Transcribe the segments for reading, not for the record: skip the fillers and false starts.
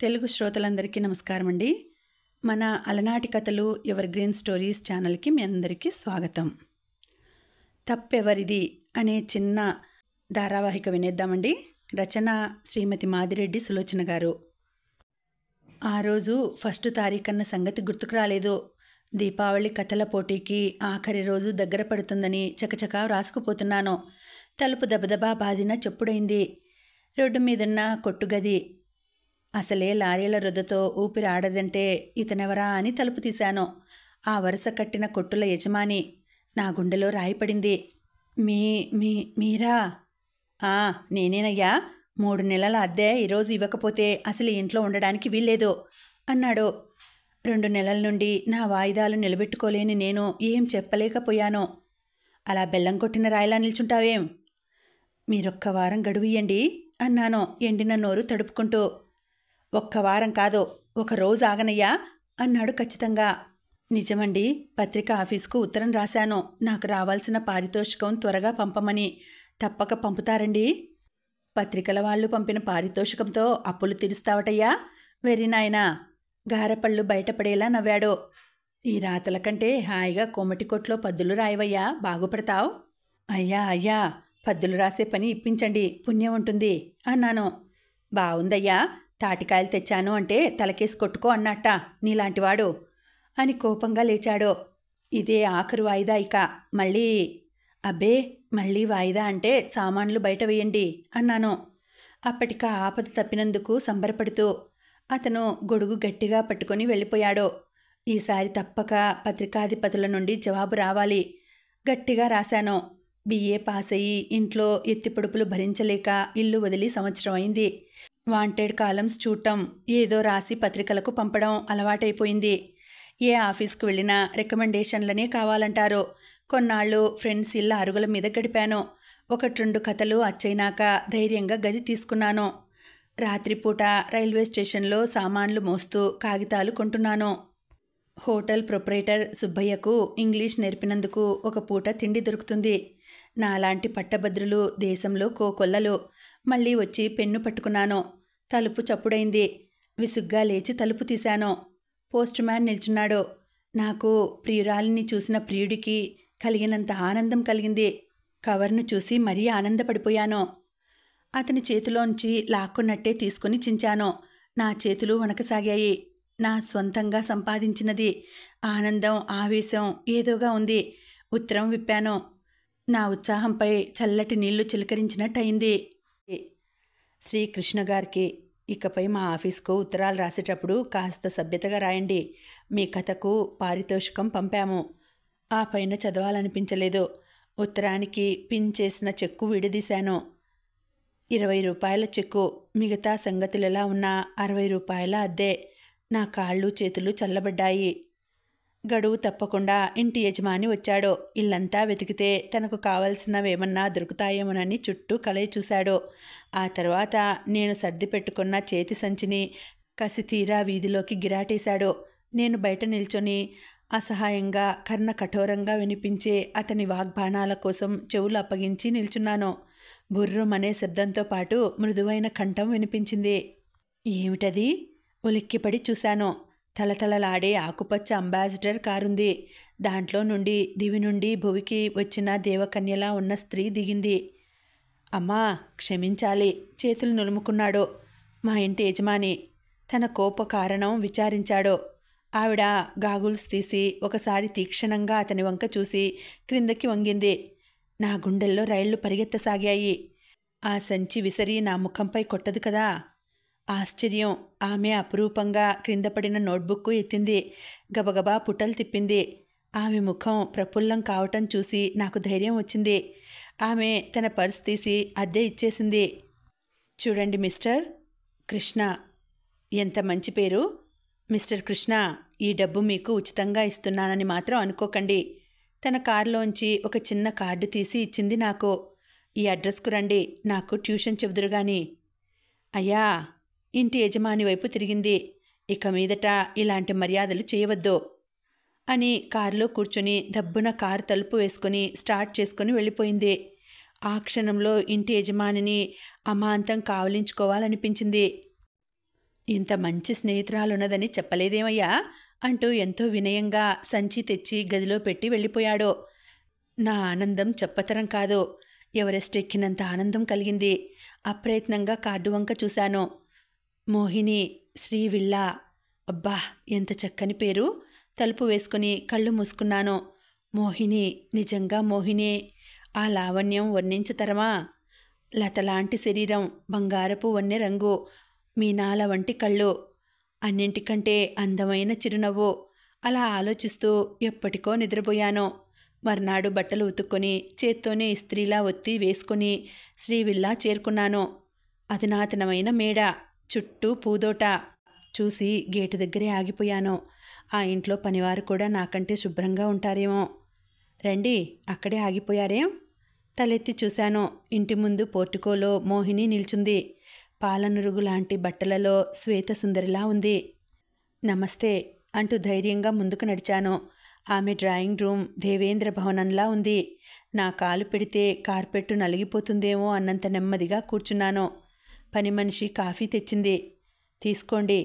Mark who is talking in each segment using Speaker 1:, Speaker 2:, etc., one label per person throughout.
Speaker 1: తెలుగు శ్రోతలందరికీ నమస్కారం అండి. మన అలనాటి కథలు ఎవర్ గ్రీన్ స్టోరీస్ ఛానల్కి మీ అందరికీ స్వాగతం. తప్పెవరిది అనే చిన్న ధారావాహిక వినేద్దామండి. రచన శ్రీమతి మాదిరెడ్డి సులోచన గారు. ఆ రోజు 1 తారీఖన్న సంగతి గుర్తుకు రాలేదు. దీపావళి కథల పోటీకి ఆఖరి రోజు దగ్గర పడుతుందని చకచకా రాసుకుపోతున్నాను. తలుపు దబదబా బాదిన చెప్పుడైంది. రోడ్డు మీదున్న కొట్టుగది. అసలే లారీల రుద్దతో ఊపిరి ఆడదంటే ఇతనెవరా అని తలుపు తీశాను. ఆ వరుస కట్టిన కొట్టుల యజమాని. నా గుండెలో రాయిపడింది. మీరా? నేనేనయ్యా. 3 నెలల అద్దె ఈరోజు ఇవ్వకపోతే అసలు ఇంట్లో ఉండడానికి వీల్లేదు అన్నాడు. 2 నెలల నుండి నా వాయిదాలు నిలబెట్టుకోలేని నేను ఏం చెప్పలేకపోయాను. అలా బెల్లం కొట్టిన రాయిలా నిల్చుంటావేం? మీరొక్క వారం గడువు ఇయ్యండి అన్నాను ఎండిన నోరు తడుపుకుంటూ. 1 వారం కాదు, 1 రోజు ఆగనయ్యా అన్నాడు ఖచ్చితంగా. నిజమండి, పత్రిక ఆఫీస్కు ఉత్తరం రాశాను. నాకు రావాల్సిన పారితోషికం త్వరగా పంపమని. తప్పక పంపుతారండి? పత్రికల వాళ్ళు పంపిన పారితోషికంతో అప్పులు తీరుస్తావటయ్యా? వెర్రి నాయనా. గారపళ్ళు బయటపడేలా నవ్వాడు. ఈ రాతల కంటే హాయిగా కోమటి కొట్లో పద్దులు రాయవయ్యా, బాగుపడతావు. అయ్యా, పద్దులు రాసే పని ఇప్పించండి, పుణ్యం ఉంటుంది అన్నాను. బావుందయ్యా, తాటికాయలు తెచ్చాను అంటే తలకేసి కొట్టుకో అన్నట్ట నీలాంటివాడు అని కోపంగా లేచాడు. ఇదే ఆఖరు వాయిదా ఇక. మళ్ళీ వాయిదా అంటే సామాన్లు బయట వేయండి అన్నాను. అప్పటికా ఆపద తప్పినందుకు సంబరపడుతూ. అతను గొడుగు గట్టిగా పట్టుకొని వెళ్ళిపోయాడు. ఈసారి తప్పక పత్రికాధిపతుల నుండి జవాబు రావాలి. గట్టిగా రాశాను. BA పాస్ అయ్యి ఇంట్లో ఎత్తిపొడుపులు భరించలేక ఇల్లు వదిలి సంవత్సరం అయింది. వాంటెడ్ కాలమ్స్ చూడటం, ఏదో రాసి పత్రికలకు పంపడం అలవాటైపోయింది. ఏ ఆఫీస్కు వెళ్ళినా రికమెండేషన్లనే కావాలంటారు. కొన్నాళ్ళు ఫ్రెండ్స్ ఇళ్ళ అరుగుల మీద గడిపాను. 1-2 కథలు అచ్చైనాక ధైర్యంగా గది తీసుకున్నాను. రాత్రిపూట రైల్వే స్టేషన్లో సామాన్లు మోస్తూ కాగితాలు కొంటున్నాను. హోటల్ ప్రొపరేటర్ సుబ్బయ్యకు ఇంగ్లీష్ నేర్పినందుకు 1 పూట తిండి దొరుకుతుంది. నాలాంటి పట్టభద్రులు దేశంలో కోకొల్లలు. మళ్ళీ వచ్చి పెన్ను పట్టుకున్నాను. తలుపు చప్పుడైంది. విసుగ్గా లేచి తలుపు తీశాను. పోస్ట్ మ్యాన్ నిల్చున్నాడు. నాకు ప్రియురాలిని చూసిన ప్రియుడికి కలిగినంత ఆనందం కలిగింది. కవర్ను చూసి మరీ ఆనందపడిపోయాను. అతని చేతిలోంచి లాక్కున్నట్టే తీసుకుని చించాను. నా చేతులు వణకసాగాయి. నా స్వంతంగా సంపాదించినది. ఆనందం, ఆవేశం ఏదోగా ఉంది. ఉత్తరం విప్పాను. నా ఉత్సాహంపై చల్లటి నీళ్లు చిలకరించినట్టయింది. శ్రీ కృష్ణ గారికి, ఇకపై మా ఆఫీస్కు ఉత్తరాలు రాసేటప్పుడు కాస్త సభ్యతగా రాయండి. మీ కథకు పారితోషికం పంపాము. ఆ పైన చదవాలనిపించలేదు. ఉత్తరానికి పిన్ చేసిన చెక్కు విడదీశాను. 20 రూపాయల చెక్కు. మిగతా సంగతులెలా ఉన్నా 60 రూపాయల అద్దె. నా కాళ్ళు చేతులు చల్లబడ్డాయి. గడువు తప్పకుండా ఇంటి యజమాని వచ్చాడు. ఇల్లంతా వెతికితే తనకు కావలసినవేమన్నా దొరుకుతాయేమోనని చుట్టూ కలయి చూశాడు. ఆ తర్వాత నేను సర్ది పెట్టుకున్న చేతి సంచిని కసితీరా వీధిలోకి గిరాటేశాడు. నేను బయట నిల్చొని అసహాయంగా కర్ణ కఠోరంగా వినిపించే అతని వాగ్బాణాల కోసం చెవులు అప్పగించి నిల్చున్నాను. బుర్రుమనే శబ్దంతో పాటు మృదువైన కంఠం వినిపించింది. ఏమిటది? ఉలిక్కిపడి చూశాను. తలతలలాడే ఆకుపచ్చ అంబాసిడర్ కారుంది. దాంట్లో నుండి దివి నుండి భువికి వచ్చిన దేవకన్యలా ఉన్న స్త్రీ దిగింది. అమ్మా, క్షమించాలి, చేతులు నులుముకున్నాడు మా ఇంటి యజమాని. తన కోప కారణం విచారించాడు. ఆవిడ గాగుల్స్ తీసి ఒకసారి తీక్షణంగా అతని వంక చూసి క్రిందకి వంగింది. నా గుండెల్లో రైళ్లు పరిగెత్తసాగాయి. ఆ సంచి విసిరి నా ముఖంపై కొట్టదు కదా. ఆశ్చర్యం. ఆమె అపురూపంగా క్రిందపడిన నోట్బుక్ ఎత్తింది. గబగబా పుటలు తిప్పింది. ఆమె ముఖం ప్రఫుల్లం కావటం చూసి నాకు ధైర్యం వచ్చింది. ఆమె తన పర్స్ తీసి అద్దె ఇచ్చేసింది. చూడండి మిస్టర్ కృష్ణ. ఎంత మంచి పేరు. మిస్టర్ కృష్ణ, ఈ డబ్బు మీకు ఉచితంగా ఇస్తున్నానని మాత్రం అనుకోకండి. తన కారులోంచి ఒక చిన్న కార్డు తీసి ఇచ్చింది నాకు. ఈ అడ్రస్కు రండి, నాకు ట్యూషన్ చెబుదురుగాని. అయ్యా, ఇంటి యజమాని వైపు తిరిగింది. ఇక మీదట ఇలాంటి మర్యాదలు చేయవద్దు అని కారులో కూర్చుని దబ్బున కారు తలుపు వేసుకుని స్టార్ట్ చేసుకుని వెళ్ళిపోయింది. ఆ క్షణంలో ఇంటి యజమానిని అమాంతం కావలించుకోవాలనిపించింది. ఇంత మంచి స్నేహితురాలున్నదని చెప్పలేదేమయ్యా అంటూ ఎంతో వినయంగా సంచి తెచ్చి గదిలో పెట్టి వెళ్ళిపోయాడు. నా ఆనందం చెప్పతరం కాదు. ఎవరెస్ట్ ఎక్కినంత ఆనందం కలిగింది. అప్రయత్నంగా కార్డు వంక చూశాను. మోహిని, శ్రీ విల్లా. అబ్బా, ఎంత చక్కని పేరు. తలుపు వేసుకుని కళ్ళు మూసుకున్నాను. మోహిని, నిజంగా మోహిని. ఆ లావణ్యం వర్ణించతరమా? లతలాంటి శరీరం, బంగారపు వన్నె రంగు, మీనాల వంటి కళ్ళు, అన్నింటికంటే అందమైన చిరునవ్వు. అలా ఆలోచిస్తూ ఎప్పటికో నిద్రపోయాను. మర్నాడు బట్టలు ఉతుక్కొని చేత్తోనే ఇస్త్రీలా ఒత్తి వేసుకొని శ్రీవిల్లా చేరుకున్నాను. అధునాతనమైన మేడ, చుట్టూ పూదోట. చూసి గేటు దగ్గరే ఆగిపోయాను. ఆ ఇంట్లో పనివారు కూడా నాకంటే శుభ్రంగా ఉంటారేమో. రండి, అక్కడే ఆగిపోయారేం? తలెత్తి చూశాను. ఇంటి ముందు పోర్టికోలో మోహిని నిల్చుంది. పాలనురుగు లాంటి బట్టలలో శ్వేతసుందరిలా ఉంది. నమస్తే అంటూ ధైర్యంగా ముందుకు నడిచాను. ఆమె డ్రాయింగ్ రూమ్ దేవేంద్ర భవనంలా ఉంది. నా కాలు పెడితే కార్పెట్టు నలిగిపోతుందేమో అన్నంత నెమ్మదిగా కూర్చున్నాను. పని మనిషి కాఫీ తెచ్చింది. తీసుకోండి.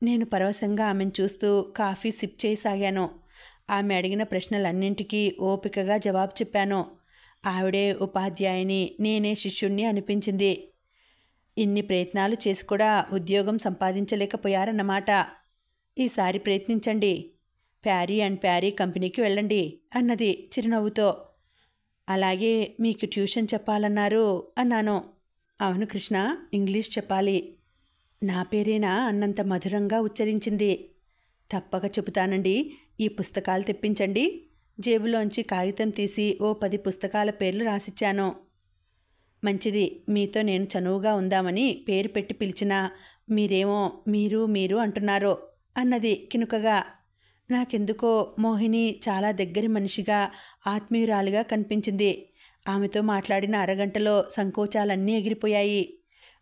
Speaker 1: నేను పరవశంగా ఆమెను చూస్తూ కాఫీ సిప్ చేయసాగాను. ఆమె అడిగిన ప్రశ్నలన్నింటికీ ఓపికగా జవాబు చెప్పాను. ఆవిడే ఉపాధ్యాయుని, నేనే శిష్యుణ్ణి అనిపించింది. ఇన్ని ప్రయత్నాలు చేసి కూడా ఉద్యోగం సంపాదించలేకపోయారన్నమాట. ఈసారి ప్రయత్నించండి. ప్యారీ అండ్ ప్యారీ కంపెనీకి వెళ్ళండి అన్నది చిరునవ్వుతో. అలాగే, మీకు ట్యూషన్ చెప్పాలన్నారు అన్నాను. అవును కృష్ణ, ఇంగ్లీష్ చెప్పాలి. నా పేరేనా అన్నంత మధురంగా ఉచ్చరించింది. తప్పక చెబుతానండి. ఈ పుస్తకాలు తెప్పించండి. జేబులోంచి కాగితం తీసి ఓ 10 పుస్తకాల పేర్లు రాసిచ్చాను. మంచిది, మీతో నేను చనువుగా ఉందామని పేరు పెట్టి పిలిచినా మీరేమో మీరు మీరు అంటున్నారు అన్నది కినుకగా. నాకెందుకో మోహిని చాలా దగ్గరి మనిషిగా, ఆత్మీయురాలిగా కనిపించింది. ఆమెతో మాట్లాడిన అరగంటలో సంకోచాలన్నీ ఎగిరిపోయాయి.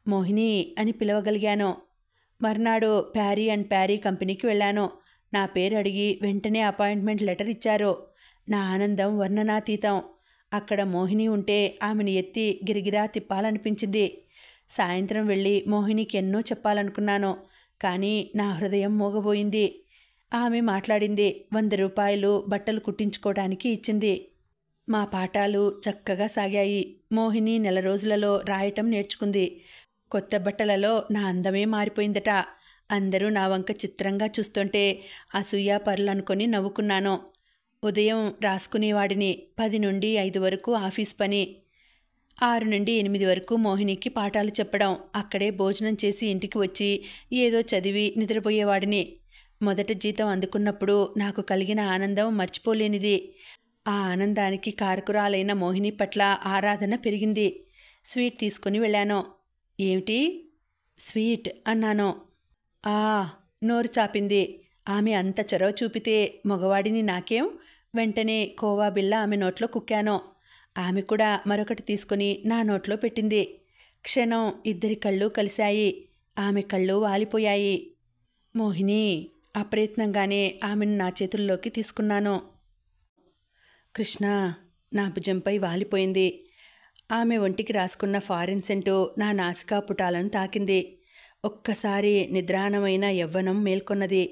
Speaker 1: మోహిని అని పిలవగలిగాను. మర్నాడు ప్యారీ అండ్ ప్యారీ కంపెనీకి వెళ్ళాను. నా పేరు అడిగి వెంటనే అపాయింట్మెంట్ లెటర్ ఇచ్చారు. నా ఆనందం వర్ణనాతీతం. అక్కడ మోహిని ఉంటే ఆమెను ఎత్తి గిరిగిరా తిప్పాలనిపించింది. సాయంత్రం వెళ్ళి మోహినికి ఎన్నో చెప్పాలనుకున్నాను. కానీ నా హృదయం మోగబోయింది. ఆమె మాట్లాడింది. 100 రూపాయలు బట్టలు కుట్టించుకోవడానికి ఇచ్చింది. మా పాఠాలు చక్కగా సాగాయి. మోహిని నెల రోజులలో రాయటం నేర్చుకుంది. కొత్త బట్టలలో నా అందమే మారిపోయిందట. అందరూ నా వంక చిత్రంగా చూస్తుంటే అసూయ పరులనుకొని నవ్వుకున్నాను. ఉదయం రాసుకునేవాడిని. 10 నుండి 5 వరకు ఆఫీస్ పని. 6 నుండి 8 వరకు మోహినికి పాఠాలు చెప్పడం. అక్కడే భోజనం చేసి ఇంటికి వచ్చి ఏదో చదివి నిద్రపోయేవాడిని. మొదట జీతం అందుకున్నప్పుడు నాకు కలిగిన ఆనందం మర్చిపోలేనిది. ఆ ఆనందానికి కారకురాలైన మోహిని పట్ల ఆరాధన పెరిగింది. స్వీట్ తీసుకుని వెళ్ళాను. ఏమిటి? స్వీట్ అన్నాను. నోరు చాపింది. ఆమె అంత చొరవ చూపితే మగవాడిని నాకేం? వెంటనే కోవా బిళ్ళ ఆమె నోట్లో కుక్కాను. ఆమె కూడా మరొకటి తీసుకుని నా నోట్లో పెట్టింది. క్షణం ఇద్దరి కళ్ళు కలిశాయి. ఆమె కళ్ళు వాలిపోయాయి. మోహిని, అప్రయత్నంగానే ఆమెను నా చేతుల్లోకి తీసుకున్నాను. కృష్ణ నా భుజంపై వాలిపోయింది. ఆమె ఒంటికి రాసుకున్న ఫారిన్ సెంటు నా నాసికా పుటాలను తాకింది. ఒక్కసారి నిద్రాణమైన యవ్వనం మేల్కొన్నది.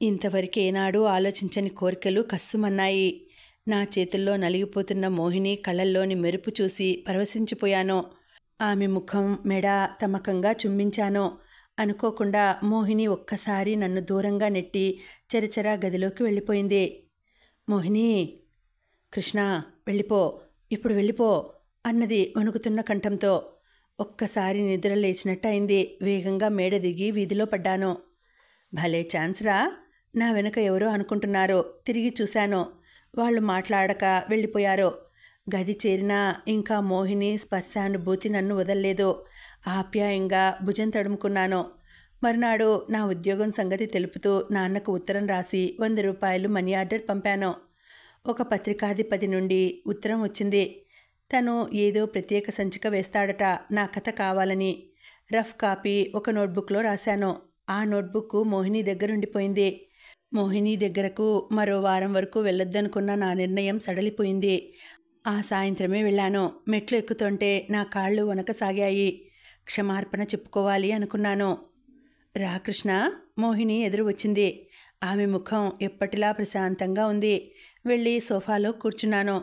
Speaker 1: ఇంతవరకేనాడూ ఆలోచించని కోరికలు కస్సుమన్నాయి. నా చేతుల్లో నలిగిపోతున్న మోహిని కళ్ళల్లోని మెరుపు చూసి పరవశించిపోయాను. ఆమె ముఖం, మెడ తమకంగా చుంబించాను. అనుకోకుండా మోహిని ఒక్కసారి నన్ను దూరంగా నెట్టి చెరచెరా గదిలోకి వెళ్ళిపోయింది. మోహిని, కృష్ణ వెళ్ళిపో, ఇప్పుడు వెళ్ళిపో అన్నది వణుకుతున్న కంఠంతో. ఒక్కసారి నిద్ర లేచినట్టు అయింది. వేగంగా మేడ దిగి వీధిలో పడ్డాను. భలే ఛాన్స్ రా. నా వెనుక ఎవరో అనుకుంటున్నారు. తిరిగి చూశాను. వాళ్ళు మాట్లాడక వెళ్ళిపోయారు. గది చేరినా ఇంకా మోహిని స్పర్శానుభూతి నన్ను వదల్లేదు. ఆప్యాయంగా భుజం తడుముకున్నాను. మరునాడు నా ఉద్యోగం సంగతి తెలుపుతూ నాన్నకు ఉత్తరం రాసి 100 రూపాయలు మనీ ఆర్డర్ పంపాను. ఒక పత్రికాధిపతి నుండి ఉత్తరం వచ్చింది. తను ఏదో ప్రత్యేక సంచిక వేస్తాడట నా కథ కావాలని. రఫ్ కాపీ ఒక నోట్బుక్లో రాశాను. ఆ నోట్బుక్ మోహిని దగ్గరుండిపోయింది. మోహిని దగ్గరకు మరో వారం వరకు వెళ్ళొద్దనుకున్న నా నిర్ణయం సడలిపోయింది. ఆ సాయంత్రమే వెళ్ళాను. మెట్లు ఎక్కుతుంటే నా కాళ్ళు వణకసాగాయి. క్షమార్పణ చెప్పుకోవాలి అనుకున్నాను. రా కృష్ణ. మోహిని ఎదురు వచ్చింది. ఆమె ముఖం ఎప్పటిలా ప్రశాంతంగా ఉంది. వెళ్ళి సోఫాలో కూర్చున్నాను.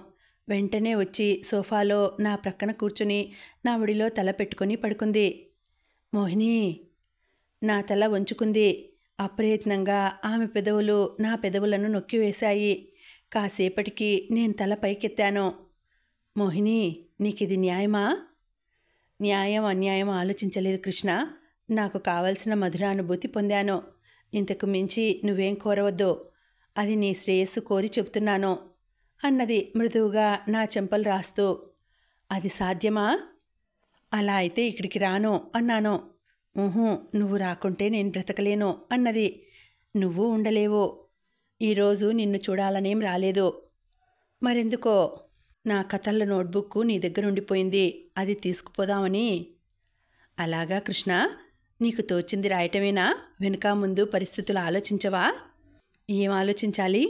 Speaker 1: వెంటనే వచ్చి సోఫాలో నా ప్రక్కన కూర్చుని నా ఒడిలో తల పెట్టుకుని పడుకుంది. మోహిని. నా తల వంచుకుంది. అప్రయత్నంగా ఆమె పెదవులు నా పెదవులను నొక్కివేశాయి. కాసేపటికి నేను తల పైకెత్తాను. మోహిని, నీకిది న్యాయమా? న్యాయం అన్యాయం ఆలోచించలేదు కృష్ణ. నాకు కావలసిన మధురానుభూతి పొందాను. ఇంతకు మించి నువ్వేం కోరవద్దు. అది నీ శ్రేయస్సు కోరి చెబుతున్నాను అన్నది మృదువుగా నా చెంపలు రాస్తూ. అది సాధ్యమా? అలా అయితే ఇక్కడికి రాను అన్నాను. ఊహూ, నువ్వు రాకుంటే నేను బ్రతకలేను అన్నది. నువ్వు ఉండలేవు. ఈరోజు నిన్ను చూడాలనేం రాలేదు. మరెందుకో? నా కథల నోట్బుక్ నీ దగ్గర ఉండిపోయింది. అది తీసుకుపోదామని. అలాగా కృష్ణ. నీకు తోచింది రాయటమేనా? వెనుక ముందు పరిస్థితులు ఆలోచించవా? ఏం ఆలోచించాలి?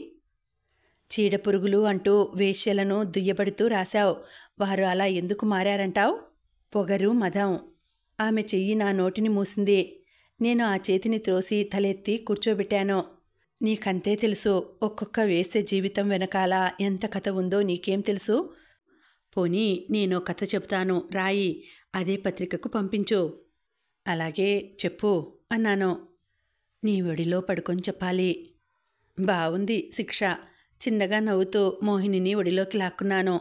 Speaker 1: చీడపురుగులు అంటూ వేశ్యలను దుయ్యబడుతూ రాశావు. వారు అలా ఎందుకు మారారంటావు? పొగరు, మదం. ఆమె చెయ్యి నా నోటిని మూసింది. నేను ఆ చేతిని త్రోసి తలెత్తి కూర్చోబెట్టాను. నీకంతే తెలుసు. ఒక్కొక్క వేశ్య జీవితం వెనకాల ఎంత కథ ఉందో నీకేం తెలుసు? పోనీ నేనో కథ చెబుతాను, రాయి. అదే పత్రికకు పంపించు. అలాగే, చెప్పు అన్నాను. నీ ఒడిలో పడుకొని చెప్పాలి. బావుంది శిక్ష. చిన్నగా నవ్వుతూ మోహినిని ఒడిలోకి లాక్కున్నాను.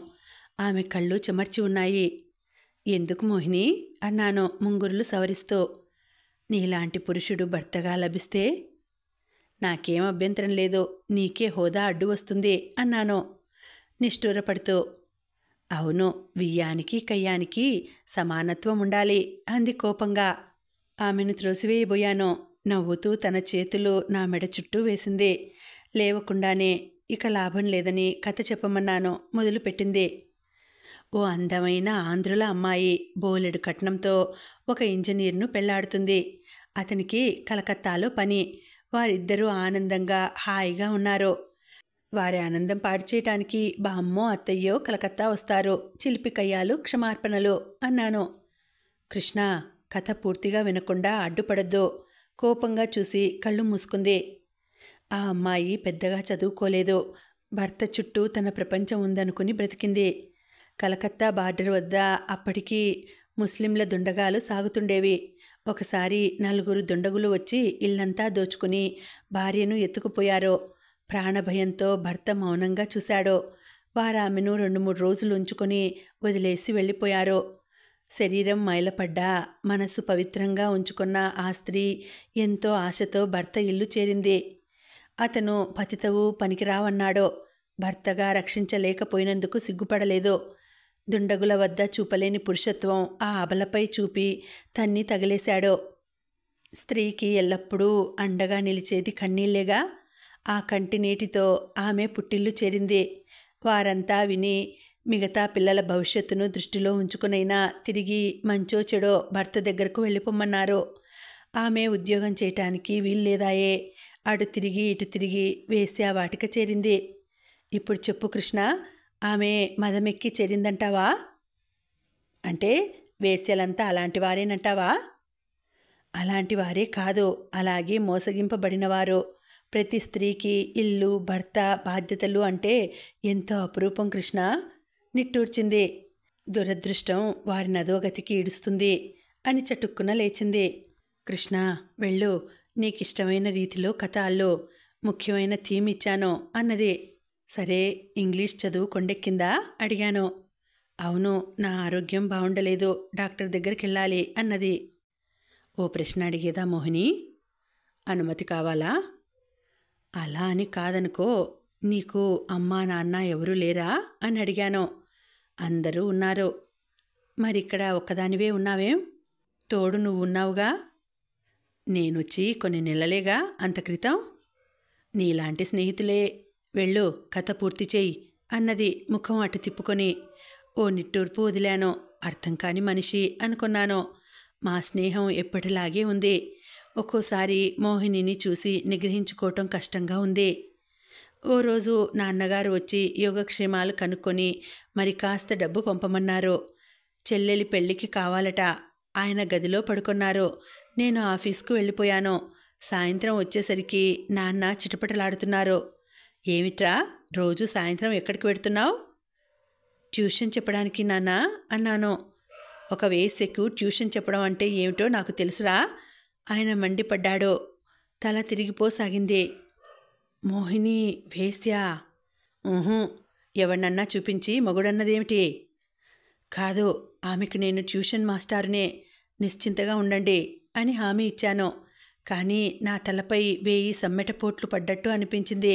Speaker 1: ఆమె కళ్ళు చెమర్చి ఉన్నాయి. ఎందుకు మోహిని అన్నాను ముంగురులు సవరిస్తూ. నీలాంటి పురుషుడు భర్తగా లభిస్తే నాకేం అభ్యంతరం లేదు. నీకే హోదా అడ్డు వస్తుంది అన్నాను నిష్ఠూరపడుతూ. అవును, వియ్యానికి కయ్యానికి సమానత్వం ఉండాలి అంది కోపంగా. ఆమెను త్రోసివేయబోయాను. నవ్వుతూ తన చేతులు నా మెడ చుట్టూ వేసింది. లేవకుండానే ఇక లాభం లేదని కథ చెప్పమన్నాను. మొదలుపెట్టింది. ఓ అందమైన ఆంధ్రుల అమ్మాయి బోలెడు కట్నంతో ఒక ఇంజనీర్ను పెళ్లాడుతుంది. అతనికి కలకత్తాలో పని. వారిద్దరూ ఆనందంగా హాయిగా ఉన్నారు. వారి ఆనందం పాడు చేయటానికి బామ్మో అత్తయ్యో కలకత్తా వస్తారు. చిలిపికయ్యాలు, క్షమార్పణలు అన్నాను. కృష్ణ, కథ పూర్తిగా వినకుండా అడ్డుపడద్దు. కోపంగా చూసి కళ్ళు మూసుకుంది. ఆ అమ్మాయి పెద్దగా చదువుకోలేదు. భర్త చుట్టూ తన ప్రపంచం ఉందనుకుని బ్రతికింది. కలకత్తా బార్డర్ వద్ద అప్పటికి ముస్లింల దుండగాలు సాగుతుండేవి. ఒకసారి 4 దుండగులు వచ్చి ఇల్లంతా దోచుకుని భార్యను ఎత్తుకుపోయారు. ప్రాణభయంతో భర్త మౌనంగా చూశాడు. వారామెను 2-3 రోజులు ఉంచుకొని వదిలేసి వెళ్ళిపోయారు. శరీరం మైలపడ్డా మనసు పవిత్రంగా ఉంచుకున్న ఆ స్త్రీ ఎంతో ఆశతో భర్త ఇల్లు చేరింది. అతను పతితవు పనికిరావన్నాడు. భర్తగా రక్షించలేకపోయినందుకు సిగ్గుపడలేదు. దుండగుల వద్ద చూపలేని పురుషత్వం ఆ అబలపై చూపి తన్ని తగిలేశాడు. స్త్రీకి ఎల్లప్పుడూ అండగా నిలిచేది కన్నీళ్లేగా. ఆ కంటి నీటితో ఆమె పుట్టిల్లు చేరింది. వారంతా విని మిగతా పిల్లల భవిష్యత్తును దృష్టిలో ఉంచుకునైనా తిరిగి మంచో చెడో భర్త దగ్గరకు వెళ్ళిపోమన్నారు. ఆమె ఉద్యోగం చేయటానికి వీల్లేదాయే. అటు తిరిగి ఇటు తిరిగి వేశ్యావాటిక చేరింది. ఇప్పుడు చెప్పు కృష్ణ, ఆమె మదమెక్కి చేరిందంటావా? అంటే వేశ్యలంతా అలాంటి వారేనంటావా? అలాంటి వారే కాదు, అలాగే మోసగింపబడినవారు. ప్రతి స్త్రీకి ఇల్లు, భర్త, బాధ్యతలు అంటే ఎంతో అపురూపం కృష్ణ నిట్టూర్చింది. దురదృష్టం వారిని అధోగతికి ఈడుస్తుంది అని చటుక్కున లేచింది. కృష్ణ, వెళ్ళు. నీకిష్టమైన రీతిలో కథ అల్లు. ముఖ్యమైన థీమ్ ఇచ్చాను అన్నది. సరే, ఇంగ్లీష్ చదువు కొండెక్కిందా అడిగాను. అవును, నా ఆరోగ్యం బాగుండలేదు. డాక్టర్ దగ్గరికి వెళ్ళాలి అన్నది. ఓ ప్రశ్న అడిగేదా మోహిని? అనుమతి కావాలా? అలా అని కాదనుకో. నీకు అమ్మా నాన్న ఎవరూ లేరా అని అడిగాను. అందరూ ఉన్నారు. మరిక్కడ ఒక్కదానివే ఉన్నావేం? తోడు నువ్వున్నావుగా. నేనొచ్చి కొన్ని నెలలేగా, అంత క్రితం. నీలాంటి స్నేహితులే. వెళ్ళు, కథ పూర్తి చేయి అన్నది ముఖం అటు తిప్పుకొని. ఓ నిట్టూర్పు వదిలాను. అర్థం కాని మనిషి అనుకున్నాను. మా స్నేహం ఎప్పటిలాగే ఉంది. ఒక్కోసారి మోహినిని చూసి నిగ్రహించుకోవటం కష్టంగా ఉంది. ఓ రోజు నాన్నగారు వచ్చి యోగక్షేమాలు కనుక్కొని మరి కాస్త డబ్బు పంపమన్నారు. చెల్లెలి పెళ్లికి కావాలట. ఆయన గదిలో పడుకున్నారు. నేను ఆఫీస్కు వెళ్ళిపోయాను. సాయంత్రం వచ్చేసరికి నాన్న చిటపటలాడుతున్నారు. ఏమిట్రా, రోజు సాయంత్రం ఎక్కడికి వెడుతున్నావు? ట్యూషన్ చెప్పడానికి నాన్నా అన్నాను. ఒక వేశ్యకు ట్యూషన్ చెప్పడం అంటే ఏమిటో నాకు తెలుసురా, ఆయన మండిపడ్డాడు. తల తిరిగిపోసాగింది. మోహిని వేశ్య? ఊహూ, ఎవరినన్నా చూపించి మొగుడన్నదేమిటి? కాదు, ఆమెకు నేను ట్యూషన్ మాస్టారునే, నిశ్చింతగా ఉండండి అని హామీ ఇచ్చాను. కానీ నా తలపై 1000 సమ్మెటపోట్లు పడ్డట్టు అనిపించింది.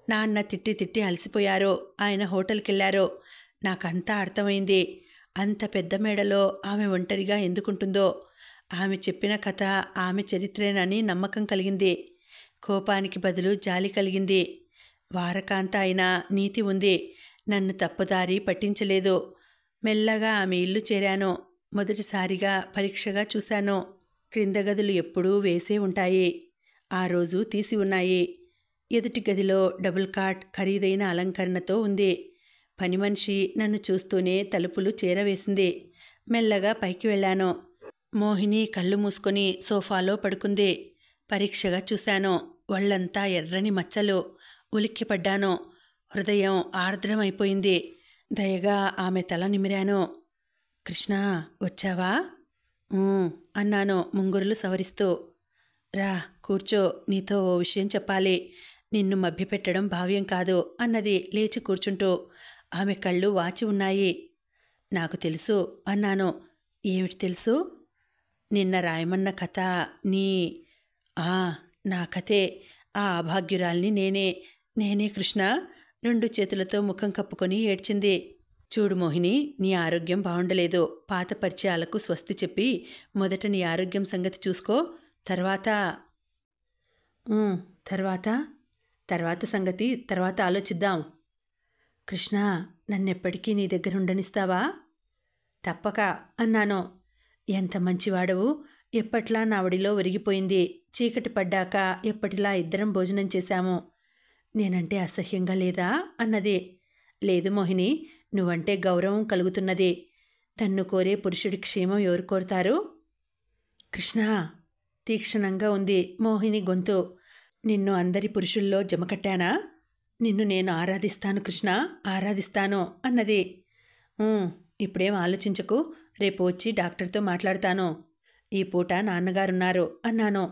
Speaker 1: నాన్న తిట్టి తిట్టి అలసిపోయారు. ఆయన హోటల్కెళ్లారు. నాకంతా అర్థమైంది. అంత పెద్ద మేడలో ఆమె ఒంటరిగా ఎందుకుంటుందో. ఆమె చెప్పిన కథ ఆమె చరిత్రేనని నమ్మకం కలిగింది. కోపానికి బదులు జాలి కలిగింది. వారకాంత అయినా నీతి ఉంది. నన్ను తప్పుదారి పట్టించలేదు. మెల్లగా ఆమె ఇల్లు చేరాను. మొదటిసారిగా పరీక్షగా చూశాను. క్రింద గదులు ఎప్పుడూ వేసే ఉంటాయి. ఆ రోజు తీసి ఉన్నాయి. ఎదుటి గదిలో డబుల్ కాట్ ఖరీదైన అలంకరణతో ఉంది. పని మనిషి నన్ను చూస్తూనే తలుపులు చేరవేసింది. మెల్లగా పైకి వెళ్ళాను. మోహిని కళ్ళు మూసుకొని సోఫాలో పడుకుంది. పరీక్షగా చూశాను. ఒళ్ళంతా ఎర్రని మచ్చలు. ఉలిక్కిపడ్డాను. హృదయం ఆర్ద్రమైపోయింది. దయగా ఆమె తల నిమిరాను. కృష్ణ, వచ్చావా? అన్నాను ముంగురులు సవరిస్తూ. రా, కూర్చో, నీతో ఓ విషయం చెప్పాలి. నిన్ను మభ్యపెట్టడం భావ్యం కాదు అన్నది లేచి కూర్చుంటూ. ఆమె కళ్ళు వాచి ఉన్నాయి. నాకు తెలుసు అన్నాను. ఏమిటి తెలుసు? నిన్న రాయమన్న కథ నా కథే. ఆ అభాగ్యురాల్ని నేనే కృష్ణ. 2 చేతులతో ముఖం కప్పుకొని ఏడ్చింది. చూడు మోహిని, నీ ఆరోగ్యం బాగుండలేదు. పాత పరిచయాలకు స్వస్తి చెప్పి మొదట నీ ఆరోగ్యం సంగతి చూసుకో. తర్వాత సంగతి తర్వాత ఆలోచిద్దాం. కృష్ణ, నన్నెప్పటికీ నీ దగ్గర ఉండనిస్తావా? తప్పక అన్నాను. ఎంత మంచివాడవు. ఎప్పట్లా నా ఒడిలో ఒరిగిపోయింది. చీకటి పడ్డాక ఎప్పటిలా ఇద్దరం భోజనం చేశాము. నేనంటే అసహ్యంగా లేదా అన్నది. లేదు మోహిని, నువ్వంటే గౌరవం కలుగుతున్నది. తన్ను కోరే పురుషుడి క్షేమం ఎవరు కోరుతారు? కృష్ణ, తీక్షణంగా ఉంది మోహిని గొంతు. నిన్ను అందరి పురుషుల్లో జమకట్టానా? నిన్ను నేను ఆరాధిస్తాను కృష్ణ, ఆరాధిస్తాను అన్నది. ఇప్పుడేం ఆలోచించకు. రేపు వచ్చి డాక్టర్తో మాట్లాడతాను. ఈ పూట నాన్నగారున్నారు అన్నాను.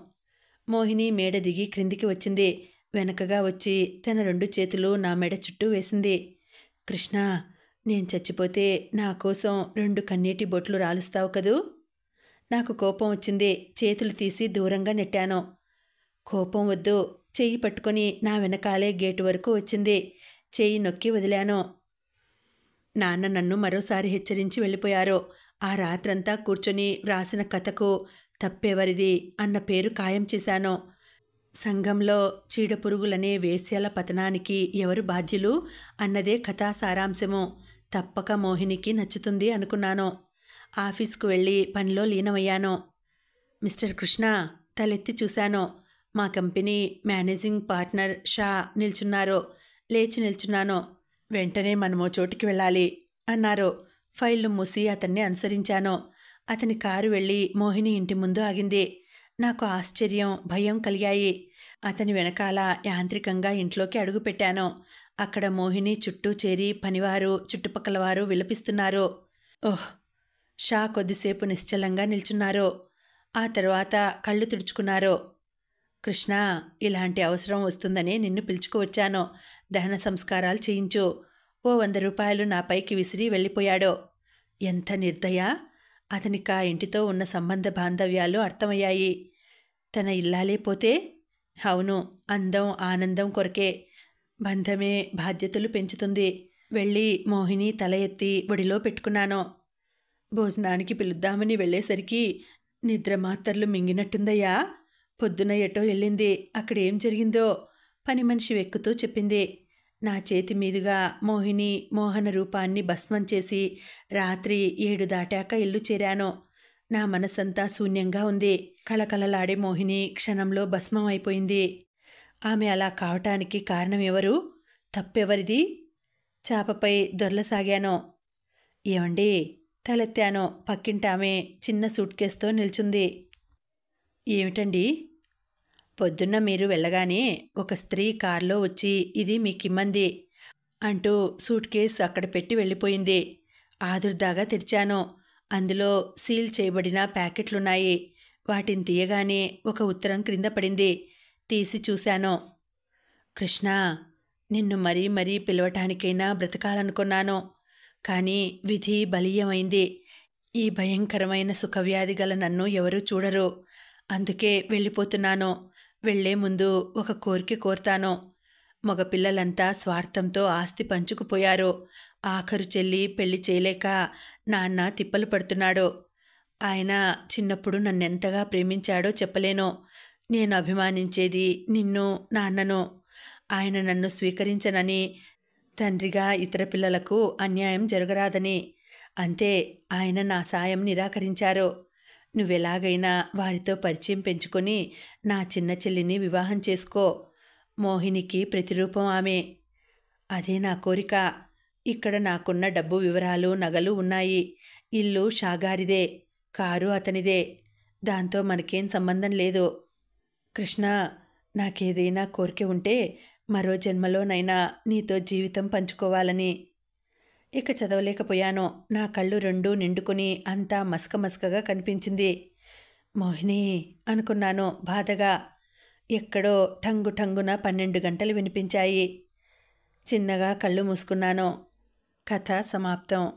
Speaker 1: మోహిని మేడ దిగి క్రిందికి వచ్చింది. వెనకగా వచ్చి తన 2 చేతులు నా మెడ చుట్టూ వేసింది. కృష్ణ, నేను చచ్చిపోతే నా కోసం 2 కన్నీటి బొట్లు రాలుస్తావు కదూ? నాకు కోపం వచ్చింది. చేతులు తీసి దూరంగా నెట్టాను. కోపం వద్దు. చెయ్యి పట్టుకొని నా వెనకాలే గేటు వరకు వచ్చింది. చెయ్యి నొక్కి వదిలాను. నాన్న నన్ను మరోసారి హెచ్చరించి వెళ్ళిపోయారు. ఆ రాత్రంతా కూర్చొని వ్రాసిన కథకు తప్పెవరిది అన్న పేరు ఖాయం చేశాను. సంఘంలో చీడపురుగులనే వేశ్యల పతనానికి ఎవరు బాధ్యులు అన్నదే కథా సారాంశము. తప్పక మోహినికి నచ్చుతుంది అనుకున్నాను. ఆఫీస్కు వెళ్ళి పనిలో లీనమయ్యాను. మిస్టర్ కృష్ణ, తలెత్తి చూశాను. మా కంపెనీ మేనేజింగ్ పార్ట్నర్ షా నిల్చున్నారు. లేచి నిల్చున్నాను. వెంటనే మనమో చోటికి వెళ్ళాలి అన్నారు. ఫైళ్లు మూసి అతన్ని అనుసరించాను. అతని కారు వెళ్ళి మోహిని ఇంటి ముందు ఆగింది. నాకు ఆశ్చర్యం, భయం కలిగాయి. అతని వెనకాల యాంత్రికంగా ఇంట్లోకి అడుగుపెట్టాను. అక్కడ మోహిని చుట్టూ చేరి పనివారు, చుట్టుపక్కల వారు విలపిస్తున్నారు. ఓహ్! షా కొద్దిసేపు నిశ్చలంగా నిల్చున్నారు. ఆ తర్వాత కళ్ళు తుడుచుకున్నారు. కృష్ణ, ఇలాంటి అవసరం వస్తుందనే నిన్ను పిలుచుకువచ్చాను. దహన సంస్కారాలు చేయించు. ఓ 100 రూపాయలు నా పైకి విసిరి వెళ్ళిపోయాడు. ఎంత నిర్దయ! అతనికా ఇంటితో ఉన్న సంబంధ బాంధవ్యాలు అర్థమయ్యాయి. తన ఇల్లాలే పోతే? అవును, అందం ఆనందం కొరకే. బంధమే బాధ్యతలు పెంచుతుంది. వెళ్ళి మోహిని తల ఎత్తి ఒడిలో పెట్టుకున్నాను. భోజనానికి పిలుద్దామని వెళ్ళేసరికి నిద్ర మాత్రలు మింగినట్టుందయ్యా. పొద్దున ఎటో వెళ్ళింది. అక్కడేం జరిగిందో పని మనిషి వెక్కుతూ చెప్పింది. నా చేతి మీదుగా మోహిని మోహన రూపాన్ని భస్మం చేసి రాత్రి 7 దాటాక ఇల్లు చేరాను. నా మనసంతా శూన్యంగా ఉంది. కళకళలాడే మోహిని క్షణంలో భస్మం అయిపోయింది. ఆమె అలా కావటానికి కారణం ఎవరు? తప్పెవరిది? చాపపై దొర్లసాగాను. ఏమండి? తలెత్తాను. పక్కింటామె చిన్న సూట్ కేసుతో నిల్చుంది. ఏమిటండి? పొద్దున్న మీరు వెళ్ళగానే ఒక స్త్రీ కారులో వచ్చి ఇది మీకిమ్మంది అంటూ సూట్ కేస్ అక్కడ పెట్టి వెళ్ళిపోయింది. ఆదుర్దాగా తెరిచాను. అందులో సీల్ చేయబడిన ప్యాకెట్లున్నాయి. వాటిని తీయగానే ఒక ఉత్తరం క్రింద పడింది. తీసి చూశాను. కృష్ణ, నిన్ను మరీ మరీ పిలవటానికైనా బ్రతకాలనుకున్నాను. కానీ విధి బలీయమైంది. ఈ భయంకరమైన సుఖవ్యాధి గల నన్ను ఎవరూ చూడరు. అందుకే వెళ్ళిపోతున్నాను. వెళ్లే ముందు ఒక కోరిక కోరతాను. మగపిల్లలంతా స్వార్థంతో ఆస్తి పంచుకుపోయారు. ఆఖరు చెల్లి పెళ్లి చేయలేక నాన్న తిప్పలు పడుతున్నాడు. ఆయన చిన్నప్పుడు నన్నెంతగా ప్రేమించాడో చెప్పలేను. నేను అభిమానించేది నిన్ను, నాన్నను. ఆయన నన్ను స్వీకరించనని, తండ్రిగా ఇతర పిల్లలకు అన్యాయం జరగరాదని. అంతే, ఆయన నా సాయం నిరాకరించారు. నువ్వెలాగైనా వారితో పరిచయం పెంచుకొని నా చిన్న చెల్లిని వివాహం చేసుకో. మోహినికి ప్రతిరూపం ఆమె. అదే నా కోరిక. ఇక్కడ నాకున్న డబ్బు వివరాలు, నగలు ఉన్నాయి. ఇల్లు షాగారిదే, కారు అతనిదే. దాంతో మనకేం సంబంధం లేదు. కృష్ణ, నాకేదైనా కోరిక ఉంటే మరో జన్మలోనైనా నీతో జీవితం పంచుకోవాలని. ఇక చదవలేకపోయాను. నా కళ్ళు రెండూ నిండుకుని అంతా మసకమసకగా కనిపించింది. మోహిని అనుకున్నాను బాధగా. ఎక్కడో టంగు టంగున 12 గంటలు వినిపించాయి. చిన్నగా కళ్ళు మూసుకున్నాను. కథ సమాప్తం.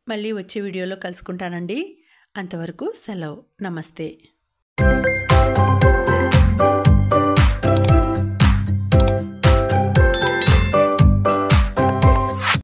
Speaker 1: మళ్ళీ వచ్చే వీడియోలో కలుసుకుంటానండి. అంతవరకు సెలవు. నమస్తే.